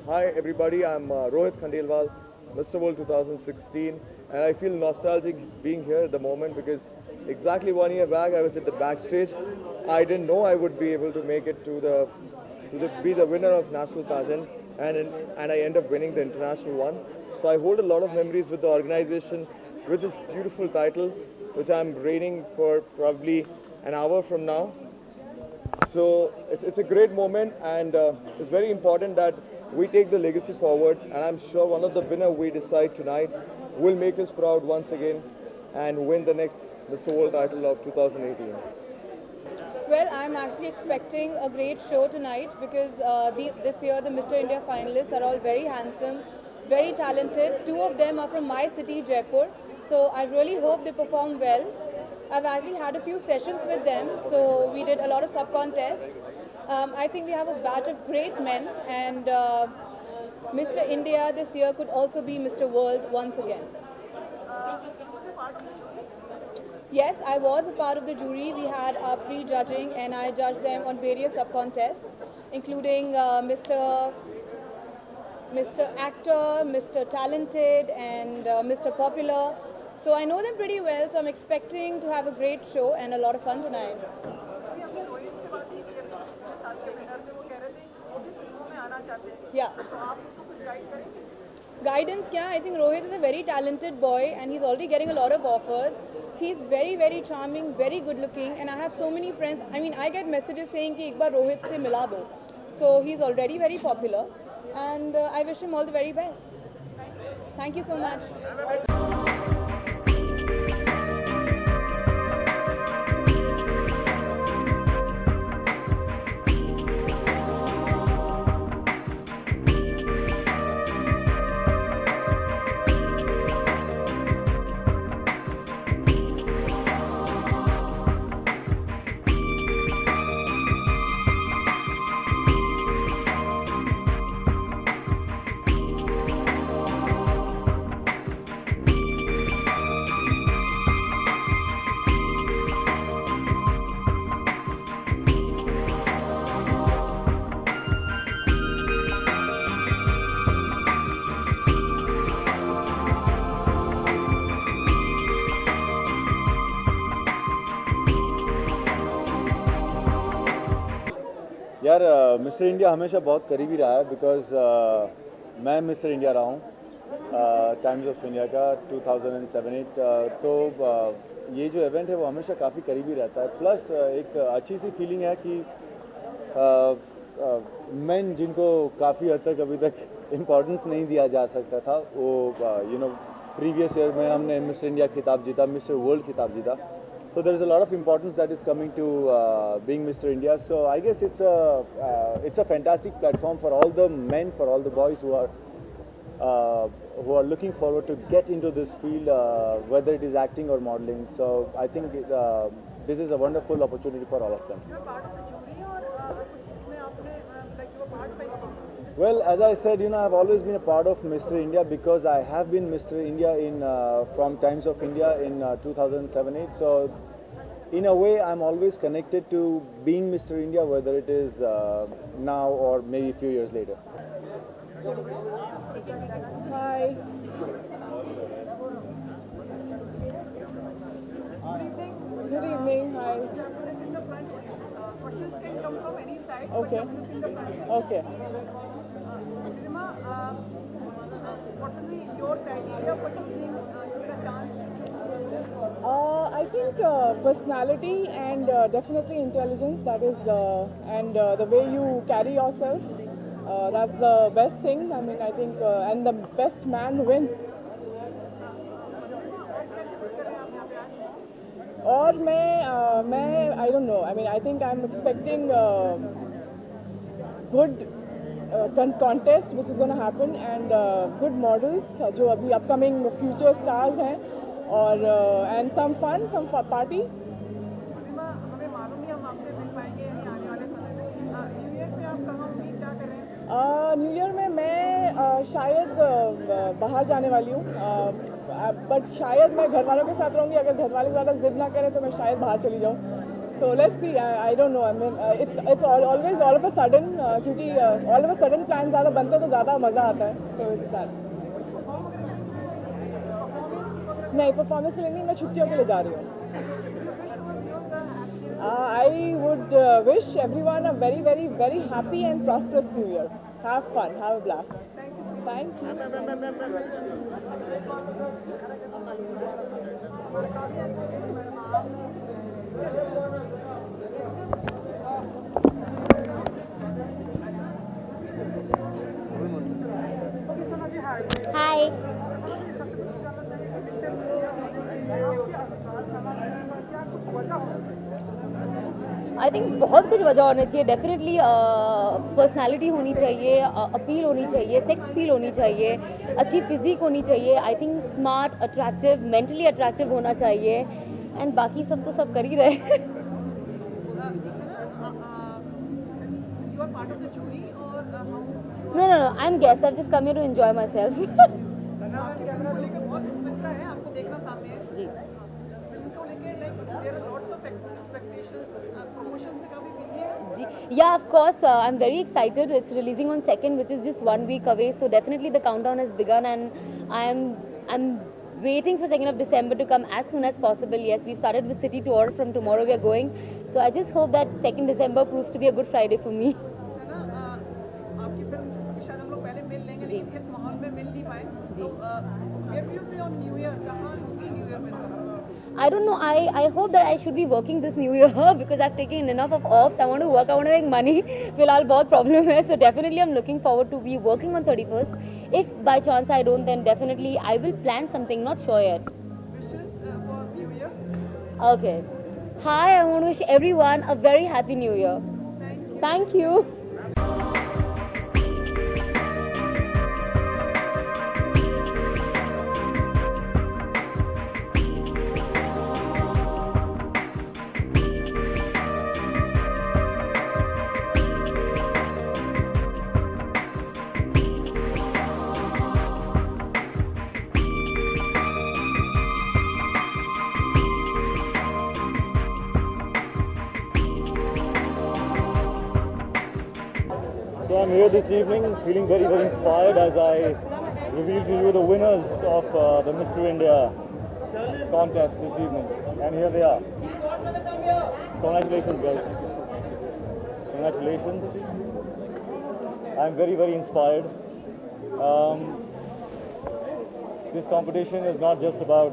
Hi everybody, I'm Rohit Khandelwal, Mr. World 2016, and I feel nostalgic being here at the moment because exactly 1 year back I was at the backstage. I didn't know I would be able to make it to be the winner of national pageant, and I end up winning the international one. So I hold a lot of memories with the organization, with this beautiful title, which I'm reigning for probably an hour from now. So it's a great moment, and it's very important that we take the legacy forward. And I'm sure one of the winner we decide tonight will make us proud once again and win the next Mr. World title of 2018. Well, I'm actually expecting a great show tonight because this year the Mr. India finalists are all very handsome, very talented. Two of them are from my city, Jaipur. So I really hope they perform well. I've actually had a few sessions with them, so we did a lot of sub contests. I think we have a batch of great men, and Mr. India this year could also be Mr. World once again. Yes, I was a part of the jury. We had our pre-judging and I judged them on various sub-contests, including Mr. Actor, Mr. Talented, and Mr. Popular. So I know them pretty well, so I'm expecting to have a great show and a lot of fun tonight. Yeah. Guidance, yeah. I think Rohit is a very talented boy and he's already getting a lot of offers. He's very, very charming, very good looking, and I have so many friends. I mean, I get messages saying कि एक बार Rohit से मिला दो. So he's already very popular, and I wish him all the very best. Thank you so much. यार mister India हमेशा बहुत करीबी रहा है बिकॉज मैं मिस्टर इंडिया रहा हूँ टाइम्स ऑफ इंडिया का 2007-8 तो ये जो इवेंट है वो हमेशा काफ़ी करीबी रहता है प्लस एक अच्छी सी फीलिंग है कि मैन जिनको काफ़ी हद तक अभी तक इम्पोर्टेंस नहीं दिया जा सकता था वो प्रीवियस ईयर में हमने मिस्टर इंडिया खिताब जीता मिस्टर वर्ल्ड खिताब जीता. So there is a lot of importance that is coming to being Mr. India. So I guess it's a fantastic platform for all the men, for all the boys who are looking forward to get into this field, whether it is acting or modeling. So I think this is a wonderful opportunity for all of them. You're part of the jury or जिसमें आपने like you were part में? Well, as I said, I've always been a part of Mr. India because I have been Mr. India in from Times of India in 2007-8. So, in a way, I'm always connected to being Mr. India, whether it is now or maybe a few years later. Hi. Good evening. Hi. In the front, questions can come from any side. Okay. In the front. Okay. Rima, what will be your criteria for choosing the chance to choose? I think personality and definitely intelligence. That is, and the way you carry yourself. That's the best thing. I mean, I think, and the best man win. और मैं I don't know. I mean, I think I'm expecting good contest which is going to happen and good models जो अभी upcoming future stars हैं और and some fun, some party. Rima, हमें मालूम नहीं हम आपसे मिल पाएंगे या नहीं आने वाले समय में. न्यू ईयर पे आप कहाँ होंगी, क्या कर रहे हैं? न्यू ईयर में मैं शायद बाहर जाने वाली हूँ बट शायद मैं घर वालों के साथ रहूँगी. अगर घर वाले ज़्यादा जिद ना करें तो मैं शायद बाहर चली जाऊँ. So let's see. I don't know. I mean, it's always all of a sudden क्योंकि all of a sudden plan ज़्यादा बनते हैं तो ज़्यादा मज़ा आता है. So it's that. नहीं performance के लिए नहीं, मैं छुट्टियों के लिए जा रही हूँ. I would wish everyone a very, very, very happy and prosperous New Year. Have fun, have a blast. Thank you. Hi. I think बहुत कुछ वजह होनी चाहिए. डेफिनेटली पर्सनालिटी होनी चाहिए, अपील होनी चाहिए, सेक्स अपील होनी चाहिए, अच्छी फिजिक होनी चाहिए. I think smart, attractive, mentally attractive होना चाहिए. एंड बाकी सब तो सब कर ही रहे. You are part of the jury or how? No no no, I am guest. I just come here to enjoy myself. आपकी फिल्म को लेकर बहुत उत्सुकता है, आपको देखना सामने है. जी. फिल्म को लेकर like there are lots of expectations, promotions में काफी बिजी है. जी. Yeah, of course. I'm very excited. It's releasing on 2nd, which is just 1 week away. So definitely the countdown has begun, and I'm waiting for 2nd of December to come as soon as possible. Yes, we've started with city tour. From tomorrow we are going. So I just hope that 2nd December proves to be a good Friday for me. है ना, आपकी film की शायद हम लोग पहले मिल लेंगे लेकिन इस माहौल में मिल नहीं पाए. तो where will you be on new year, कहाँ होगी न्यू ईयर में? I don't know. I hope that I should be working this new year because I've taken enough of offs. I want to work. I want to make money. फिलहाल बहुत problem है. So definitely I'm looking forward to be working on 31st. If by chance I don't, then definitely I will plan something. Not sure yet. Wishes for New Year. Okay. Hi, I want to wish everyone a very happy new year. Thank you. So I'm here this evening feeling very, very inspired as I reveal to you the winners of the Mr. India contest this evening. And here they are. Congratulations, guys. Congratulations. I'm very, very inspired. This competition is not just about,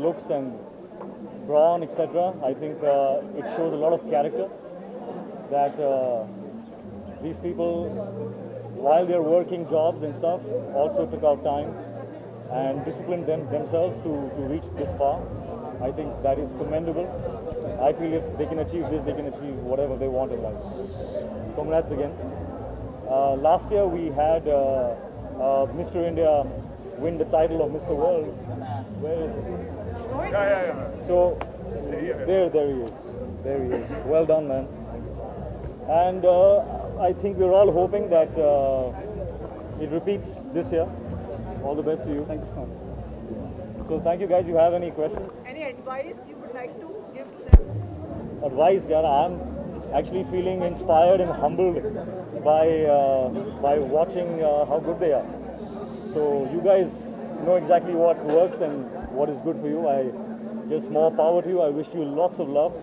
looks and brawn, etc. I think it shows a lot of character that these people, while they're working jobs and stuff, also took out time and disciplined themselves to reach this far. I think that is commendable. I feel if they can achieve this, they can achieve whatever they want in life. Congrats again. Last year we had Mr. India win the title of Mr. World. Where is it? So there he is. There he is. Well done, man. And I think we're all hoping that it repeats this year. All the best to you. Thank you so much. So thank you guys. You have any questions? Any advice you would like to give to them? Advice, yeah. I'm actually feeling inspired and humbled by watching how good they are. So you guys know exactly what works and what is good for you. I just more power to you. I wish you lots of love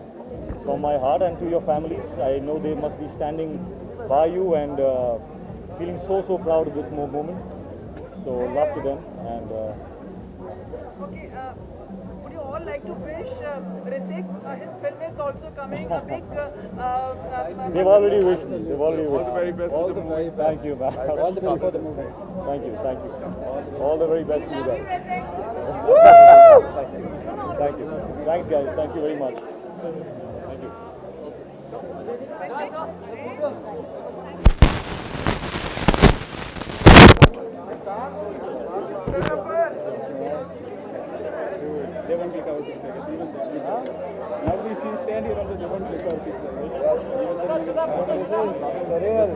from my heart and to your families. I know they must be standing by you and feeling so proud of this moment. So love to them and. Okay, would you all like to wish Hrithik? His film is also coming. A big. They've already wished. They've already wished. All the very best for the movie. Thank you, man. All the best for the movie. Thank you. All the very best to you guys. Thank you. Thanks, guys. Thank you very much. Thank you. They won't click our picture. Now if you stand here also, they won't click our picture. Yes. This is surreal.